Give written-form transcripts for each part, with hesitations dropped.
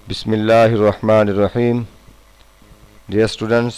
Bismillahirrahmanirrahim. Dear students,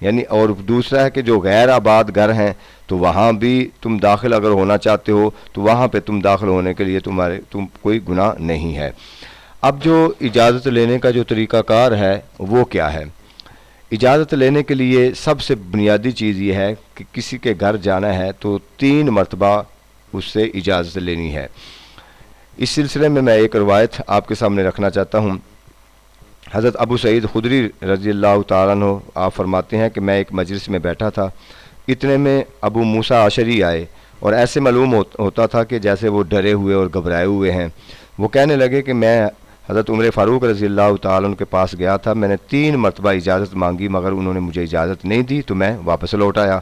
یعنی اور دوسرا ہے کہ جو غیر آباد گھر ہیں تو وہاں بھی تم داخل اگر ہونا چاہتے ہو تو وہاں پہ تم داخل ہونے کے لیے تم کوئی گناہ نہیں ہے۔ اب جو اجازت لینے کا جو طریقہ کار ہے وہ کیا ہے؟ اجازت لینے کے لیے سب سے بنیادی چیز یہ ہے کہ کسی کے گھر جانا ہے تو 3 مرتبہ اس سے اجازت لینی ہے۔ اس سلسلے میں ایک روایت آپ کے سامنے رکھنا چاہتا ہوں۔ حضرت ابو سعید خدری رضی اللہ تعالیٰ عنہ آپ فرماتے ہیں کہ میں ایک مجلس میں بیٹھا تھا، اتنے میں ابو موسیٰ اشعری آئے اور ایسے معلوم ہوتا تھا کہ جیسے وہ ڈرے ہوئے اور گھبرائے ہوئے ہیں۔ وہ کہنے لگے کہ میں حضرت عمر فاروق رضی اللہ تعالیٰ عنہ کے پاس گیا تھا، میں نے 3 مرتبہ اجازت مانگی مگر انہوں نے مجھے اجازت نہیں دی تو میں واپس لوٹ آیا۔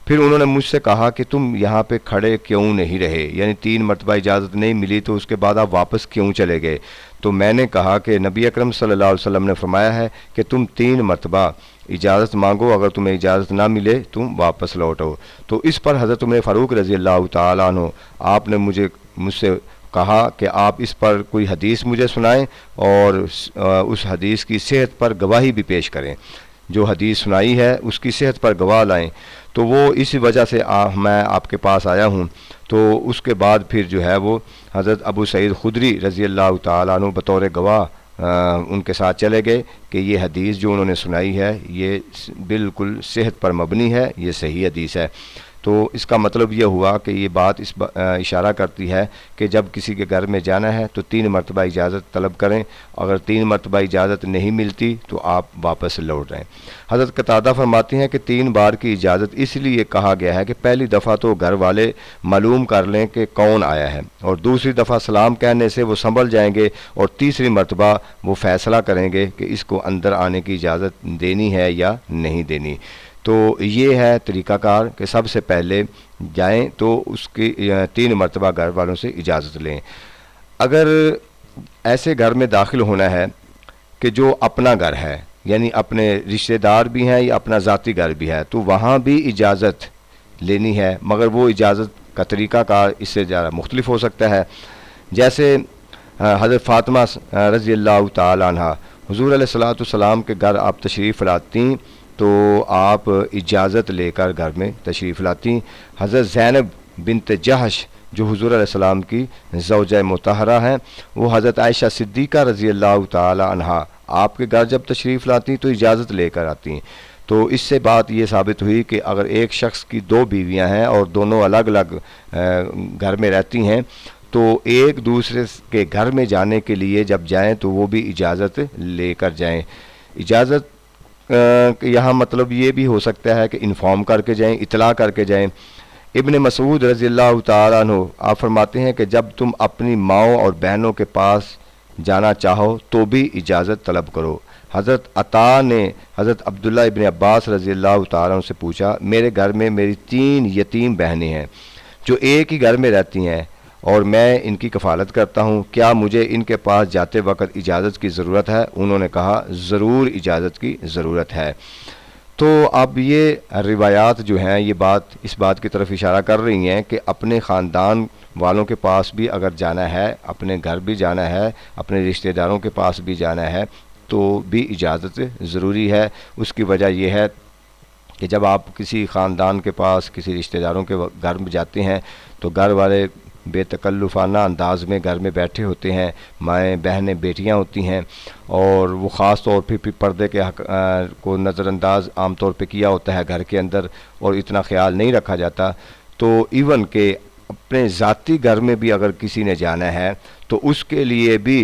پھر انہوں نے مجھ سے کہا کہ تم یہاں پہ کھڑے کیوں نہیں رہے، یعنی 3 مرتبہ اجازت نہیں ملی تو اس کے بعد آپ واپس کیوں چلے گئے؟ تو میں نے کہا کہ نبی اکرم صلی اللہ علیہ وسلم نے فرمایا ہے کہ تم 3 مرتبہ اجازت مانگو، اگر تمہیں اجازت نہ ملے تم واپس لوٹو۔ تو اس پر حضرت عمر فاروق رضی اللہ تعالیٰ عنہ آپ نے مجھ سے کہا کہ آپ اس پر کوئی حدیث مجھے سنائیں اور اس حدیث کی صحت پر گواہی بھی پیش کریں، جو حدیث سنائی ہے اس کی صحت پر گواہ لائیں۔ تو وہ اسی وجہ سے میں آپ کے پاس آیا ہوں۔ تو اس کے بعد پھر جو ہے وہ حضرت ابو سعید خدری رضی اللہ تعالیٰ عنہ بطور گواہ ان کے ساتھ چلے گئے کہ یہ حدیث جو انہوں نے سنائی ہے یہ بالکل صحت پر مبنی ہے، یہ صحیح حدیث ہے۔ تو اس کا مطلب یہ ہوا کہ یہ بات اشارہ کرتی ہے کہ جب کسی کے گھر میں جانا ہے تو 3 مرتبہ اجازت طلب کریں، اگر 3 مرتبہ اجازت نہیں ملتی تو آپ واپس لوٹ رہیں۔ حضرت قتادہ فرماتے ہیں کہ 3 بار کی اجازت اس لیے کہا گیا ہے کہ پہلی دفعہ تو گھر والے معلوم کر لیں کہ کون آیا ہے، اور دوسری دفعہ سلام کہنے سے وہ سنبھل جائیں گے، اور تیسری مرتبہ وہ فیصلہ کریں گے کہ اس کو اندر آنے کی اجازت دینی ہے یا نہیں دینی۔ تو یہ ہے طریقہ کار کہ سب سے پہلے جائیں تو اس کی 3 مرتبہ گھر والوں سے اجازت لیں۔ اگر ایسے گھر میں داخل ہونا ہے کہ جو اپنا گھر ہے، یعنی اپنے رشتہ دار بھی ہیں یا اپنا ذاتی گھر بھی ہے، تو وہاں بھی اجازت لینی ہے، مگر وہ اجازت کا طریقہ کار اس سے زیادہ مختلف ہو سکتا ہے۔ جیسے حضرت فاطمہ رضی اللہ تعالیٰ عنہ حضور علیہ الصلوۃ والسلام کے گھر آپ تشریف لاتی تو آپ اجازت لے کر گھر میں تشریف لاتی۔ حضرت زینب بنت جہش جو حضور علیہ السلام کی زوجہ مطہرہ ہیں، وہ حضرت عائشہ صدیقہ رضی اللہ تعالی عنہا آپ کے گھر جب تشریف لاتی تو اجازت لے کر آتی۔ تو اس سے بات یہ ثابت ہوئی کہ اگر ایک شخص کی 2 بیویاں ہیں اور دونوں الگ الگ گھر میں رہتی ہیں تو ایک دوسرے کے گھر میں جانے کے لیے جب جائیں تو وہ بھی اجازت لے کر جائیں۔ اجازت یہاں مطلب یہ بھی ہو سکتا ہے کہ انفارم کر کے جائیں، اطلاع کر کے جائیں۔ ابن مسعود رضی اللہ تعالیٰ عنہ آپ فرماتے ہیں کہ جب تم اپنی ماؤں اور بہنوں کے پاس جانا چاہو تو بھی اجازت طلب کرو۔ حضرت عطا نے حضرت عبداللہ ابن عباس رضی اللہ تعالیٰ عنہ سے پوچھا، میرے گھر میں میری 3 یتیم بہنیں ہیں جو ایک ہی گھر میں رہتی ہیں اور میں ان کی کفالت کرتا ہوں، کیا مجھے ان کے پاس جاتے وقت اجازت کی ضرورت ہے؟ انہوں نے کہا ضرور اجازت کی ضرورت ہے۔ تو اب یہ روایات جو ہیں یہ اس بات کی طرف اشارہ کر رہی ہیں کہ اپنے خاندان والوں کے پاس بھی اگر جانا ہے، اپنے گھر بھی جانا ہے، اپنے رشتہ داروں کے پاس بھی جانا ہے تو بھی اجازت ضروری ہے۔ اس کی وجہ یہ ہے کہ جب آپ کسی خاندان کے پاس کسی رشتہ داروں کے گھر میں جاتے ہیں تو گھر والے بے تکلفانہ انداز میں گھر میں بیٹھے ہوتے ہیں، مائیں بہنیں بیٹیاں ہوتی ہیں، اور وہ خاص طور پہ پردے کے حق کو نظر انداز عام طور پہ کیا ہوتا ہے گھر کے اندر اور اتنا خیال نہیں رکھا جاتا۔ تو ایون کہ اپنے ذاتی گھر میں بھی اگر کسی نے جانا ہے تو اس کے لیے بھی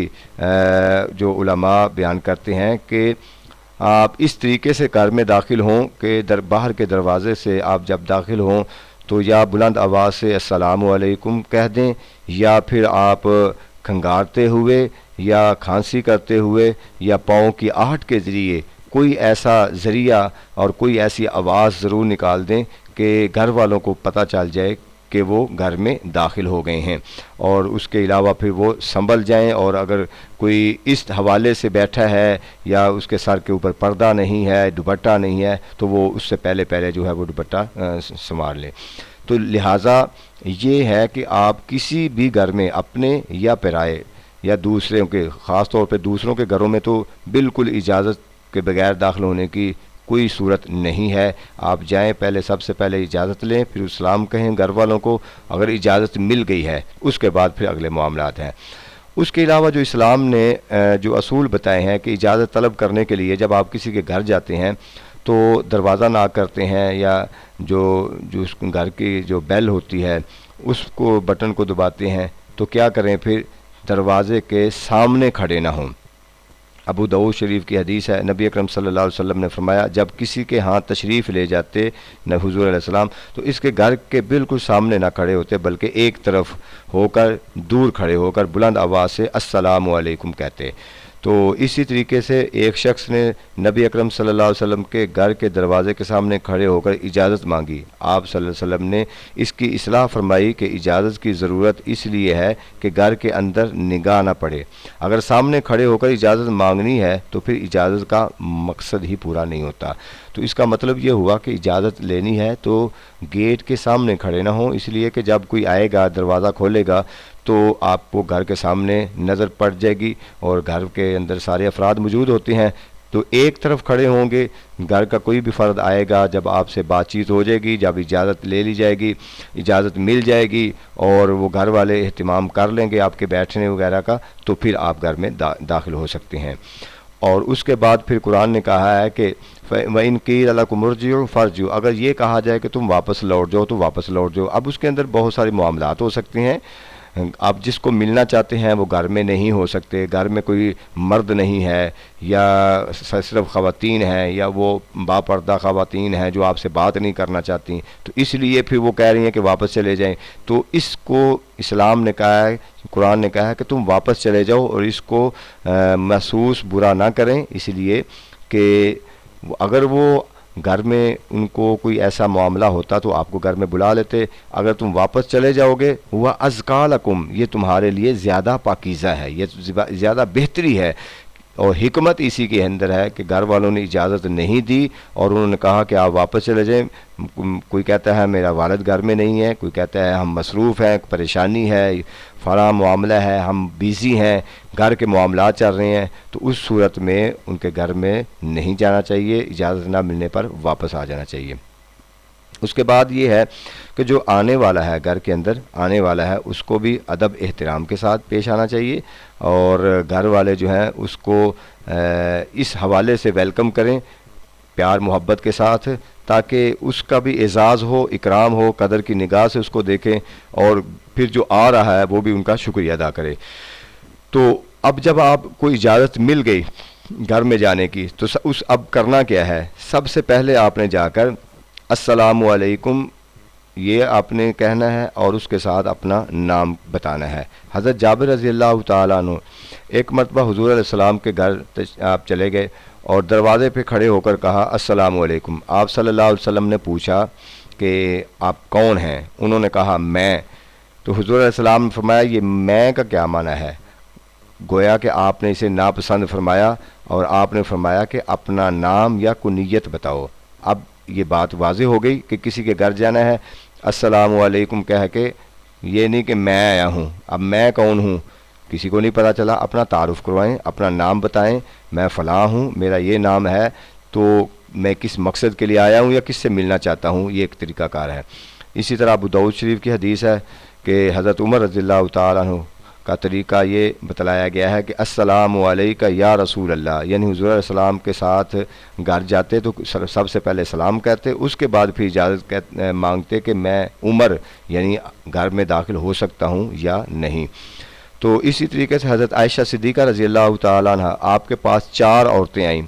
جو علماء بیان کرتے ہیں کہ آپ اس طریقے سے گھر میں داخل ہوں کہ باہر کے دروازے سے آپ جب داخل ہوں تو یا بلند آواز سے السلام علیکم کہہ دیں، یا پھر آپ کھنگارتے ہوئے یا کھانسی کرتے ہوئے یا پاؤں کی آہٹ کے ذریعے کوئی ایسا ذریعہ اور کوئی ایسی آواز ضرور نکال دیں کہ گھر والوں کو پتہ چل جائے کہ وہ گھر میں داخل ہو گئے ہیں، اور اس کے علاوہ پھر وہ سنبھل جائیں، اور اگر کوئی اس حوالے سے بیٹھا ہے یا اس کے سر کے اوپر پردہ نہیں ہے، دوپٹہ نہیں ہے، تو وہ اس سے پہلے جو ہے وہ دوپٹہ سنوار لیں۔ تو لہٰذا یہ ہے کہ آپ کسی بھی گھر میں اپنے یا پرائے یا دوسروں کے، خاص طور پہ دوسروں کے گھروں میں تو بالکل اجازت کے بغیر داخل ہونے کی کوئی صورت نہیں ہے۔ آپ جائیں، پہلے سب سے پہلے اجازت لیں، پھر السلام کہیں گھر والوں کو، اگر اجازت مل گئی ہے اس کے بعد پھر اگلے معاملات ہیں۔ اس کے علاوہ جو اسلام نے جو اصول بتائے ہیں کہ اجازت طلب کرنے کے لیے جب آپ کسی کے گھر جاتے ہیں تو دروازہ ناک کرتے ہیں، یا جو اس گھر کی جو بیل ہوتی ہے اس کو بٹن کو دباتے ہیں، تو کیا کریں؟ پھر دروازے کے سامنے کھڑے نہ ہوں۔ ابو داؤد شریف کی حدیث ہے، نبی اکرم صلی اللہ علیہ وسلم نے فرمایا جب کسی کے ہاں تشریف لے جاتے حضور علیہ السلام تو اس کے گھر کے بالکل سامنے نہ کھڑے ہوتے، بلکہ ایک طرف ہو کر دور کھڑے ہو کر بلند آواز سے السلام علیکم کہتے۔ تو اسی طریقے سے ایک شخص نے نبی اکرم صلی اللہ علیہ وسلم کے گھر کے دروازے کے سامنے کھڑے ہو کر اجازت مانگی۔ آپ صلی اللہ علیہ وسلم نے اس کی اصلاح فرمائی کہ اجازت کی ضرورت اس لیے ہے کہ گھر کے اندر نگاہ نہ پڑے۔ اگر سامنے کھڑے ہو کر اجازت مانگنی ہے تو پھر اجازت کا مقصد ہی پورا نہیں ہوتا۔ تو اس کا مطلب یہ ہوا کہ اجازت لینی ہے تو گیٹ کے سامنے کھڑے نہ ہوں، اس لیے کہ جب کوئی آئے گا دروازہ کھولے گا تو آپ کو گھر کے سامنے نظر پڑ جائے گی، اور گھر کے اندر سارے افراد موجود ہوتے ہیں تو ایک طرف کھڑے ہوں گے۔ گھر کا کوئی بھی فرد آئے گا، جب آپ سے بات چیت ہو جائے گی، جب اجازت لے لی جائے گی، اجازت مل جائے گی اور وہ گھر والے اہتمام کر لیں گے آپ کے بیٹھنے وغیرہ کا، تو پھر آپ گھر میں داخل ہو سکتے ہیں۔ اور اس کے بعد پھر قرآن نے کہا ہے کہ وَإِن قِيلَ لَكُمُ ارْجِعُوا فَارْجِعُوا، اگر یہ کہا جائے کہ تم واپس لوٹ جاؤ تو واپس لوٹ جاؤ۔ اب اس کے اندر بہت سارے معاملات ہو سکتے ہیں۔ آپ جس کو ملنا چاہتے ہیں وہ گھر میں نہیں ہو سکتے، گھر میں کوئی مرد نہیں ہے، یا صرف خواتین ہیں، یا وہ باپردہ خواتین ہیں جو آپ سے بات نہیں کرنا چاہتی، تو اس لیے پھر وہ کہہ رہی ہیں کہ واپس چلے جائیں۔ تو اس کو اسلام نے کہا ہے، قرآن نے کہا ہے کہ تم واپس چلے جاؤ، اور اس کو محسوس برا نہ کریں، اس لیے کہ اگر وہ گھر میں ان کو کوئی ایسا معاملہ ہوتا تو آپ کو گھر میں بلا لیتے۔ اگر تم واپس چلے جاؤ گے ہوا ازکا لکم، یہ تمہارے لیے زیادہ پاکیزہ ہے، یہ زیادہ بہتری ہے۔ اور حکمت اسی کے اندر ہے کہ گھر والوں نے اجازت نہیں دی اور انہوں نے کہا کہ آپ واپس چلے جائیں۔ کوئی کہتا ہے میرا والد گھر میں نہیں ہے، کوئی کہتا ہے ہم مصروف ہیں، پریشانی ہے، فلاں معاملہ ہے، ہم بیزی ہیں، گھر کے معاملات چل رہے ہیں، تو اس صورت میں ان کے گھر میں نہیں جانا چاہیے، اجازت نہ ملنے پر واپس آ جانا چاہیے۔ اس کے بعد یہ ہے کہ جو آنے والا ہے، گھر کے اندر آنے والا ہے، اس کو بھی ادب احترام کے ساتھ پیش آنا چاہیے، اور گھر والے جو ہیں اس کو اس حوالے سے ویلکم کریں، پیار محبت کے ساتھ، تاکہ اس کا بھی اعزاز ہو، اکرام ہو، قدر کی نگاہ سے اس کو دیکھیں، اور پھر جو آ رہا ہے وہ بھی ان کا شکریہ ادا کرے۔ تو اب جب آپ کو اجازت مل گئی گھر میں جانے کی تو اب کرنا کیا ہے؟ سب سے پہلے آپ نے جا کر السلام علیکم یہ آپ نے کہنا ہے، اور اس کے ساتھ اپنا نام بتانا ہے۔ حضرت جابر رضی اللہ تعالیٰ عنہ ایک مرتبہ حضور علیہ السلام کے گھر آپ چلے گئے اور دروازے پہ کھڑے ہو کر کہا السلام علیکم۔ آپ صلی اللہ علیہ وسلم نے پوچھا کہ آپ کون ہیں؟ انہوں نے کہا میں۔ تو حضور علیہ السلام نے فرمایا یہ میں کا کیا معنی ہے؟ گویا کہ آپ نے اسے ناپسند فرمایا، اور آپ نے فرمایا کہ اپنا نام یا کنیت بتاؤ۔ اب یہ بات واضح ہو گئی کہ کسی کے گھر جانا ہے السلام علیکم کہہ کے، یہ نہیں کہ میں آیا ہوں۔ اب میں کون ہوں کسی کو نہیں پتہ چلا، اپنا تعارف کروائیں، اپنا نام بتائیں، میں فلاں ہوں، میرا یہ نام ہے، تو میں کس مقصد کے لیے آیا ہوں یا کس سے ملنا چاہتا ہوں، یہ ایک طریقہ کار ہے۔ اسی طرح ابو داؤد شریف کی حدیث ہے کہ حضرت عمر رضی اللہ تعالیٰ عنہ کا طریقہ یہ بتلایا گیا ہے کہ السلام علیکہ یا رسول اللہ، یعنی حضور علیہ السلام کے ساتھ گھر جاتے تو سب سے پہلے سلام کہتے، اس کے بعد پھر اجازت مانگتے کہ میں عمر یعنی گھر میں داخل ہو سکتا ہوں یا نہیں۔ تو اسی طریقے سے حضرت عائشہ صدیقہ رضی اللہ تعالیٰ عنہ آپ کے پاس 4 عورتیں آئیں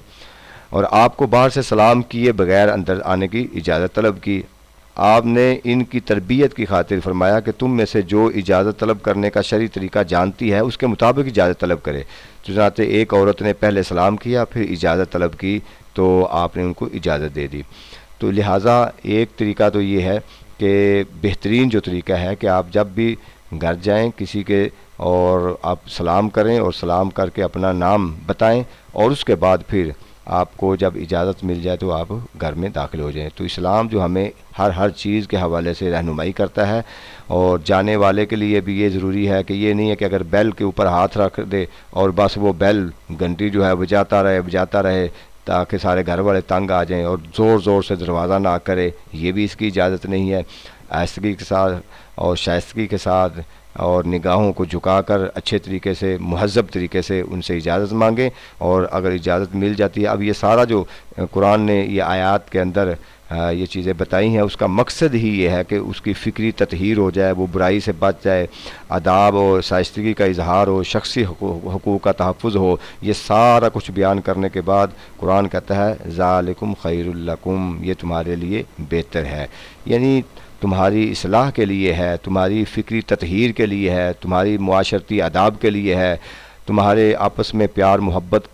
اور آپ کو باہر سے سلام کیے بغیر اندر آنے کی اجازت طلب کی۔ آپ نے ان کی تربیت کی خاطر فرمایا کہ تم میں سے جو اجازت طلب کرنے کا شرعی طریقہ جانتی ہے اس کے مطابق اجازت طلب کرے۔ چنانچہ ایک عورت نے پہلے سلام کیا، پھر اجازت طلب کی تو آپ نے ان کو اجازت دے دی۔ تو لہٰذا ایک طریقہ تو یہ ہے کہ بہترین جو طریقہ ہے کہ آپ جب بھی گھر جائیں کسی کے اور آپ سلام کریں، اور سلام کر کے اپنا نام بتائیں، اور اس کے بعد پھر آپ کو جب اجازت مل جائے تو آپ گھر میں داخل ہو جائیں۔ تو اسلام جو ہمیں ہر چیز کے حوالے سے رہنمائی کرتا ہے، اور جانے والے کے لیے بھی یہ ضروری ہے کہ یہ نہیں ہے کہ اگر بیل کے اوپر ہاتھ رکھ دے اور بس وہ بیل گھنٹی جو ہے بجاتا رہے تاکہ سارے گھر والے تنگ آ جائیں، اور زور زور سے دروازہ نہ کرے، یہ بھی اس کی اجازت نہیں ہے۔ آہستگی کے ساتھ اور شائستگی کے ساتھ اور نگاہوں کو جھکا کر اچھے طریقے سے، مہذب طریقے سے ان سے اجازت مانگیں، اور اگر اجازت مل جاتی ہے، اب یہ سارا جو قرآن نے یہ آیات کے اندر یہ چیزیں بتائی ہیں، اس کا مقصد ہی یہ ہے کہ اس کی فکری تطہیر ہو جائے، وہ برائی سے بچ جائے، آداب اور شائستگی کا اظہار ہو، شخصی حقوق کا تحفظ ہو۔ یہ سارا کچھ بیان کرنے کے بعد قرآن کہتا ہے ذالکم خیر لکم، یہ تمہارے لیے بہتر ہے، یعنی تمہاری اصلاح کے لیے ہے، تمہاری فکری تطہیر کے لیے ہے، تمہاری معاشرتی آداب کے لیے ہے، تمہارے آپس میں پیار محبت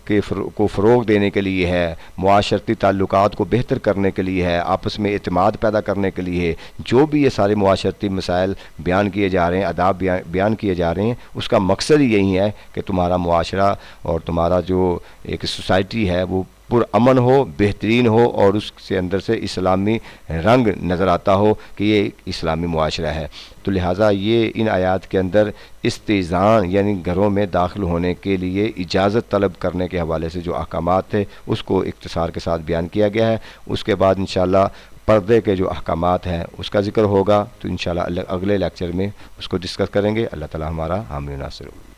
کو فروغ دینے کے لیے ہے، معاشرتی تعلقات کو بہتر کرنے کے لیے ہے، آپس میں اعتماد پیدا کرنے کے لیے ہے۔ جو بھی یہ سارے معاشرتی مسائل بیان کیے جا رہے ہیں، آداب بیان کیے جا رہے ہیں، اس کا مقصد ہی یہی ہے کہ تمہارا معاشرہ اور تمہارا جو ایک سوسائٹی ہے وہ پرامن ہو، بہترین ہو، اور اس کے اندر سے اسلامی رنگ نظر آتا ہو کہ یہ ایک اسلامی معاشرہ ہے۔ تو لہٰذا یہ ان آیات کے اندر استئذان یعنی گھروں میں داخل ہونے کے لیے اجازت طلب کرنے کے حوالے سے جو احکامات تھے اس کو اختصار کے ساتھ بیان کیا گیا ہے۔ اس کے بعد انشاءاللہ پردے کے جو احکامات ہیں اس کا ذکر ہوگا، تو انشاءاللہ اگلے لیکچر میں اس کو ڈسکس کریں گے۔ اللہ تعالی ہمارا حامی و ناصر ہو۔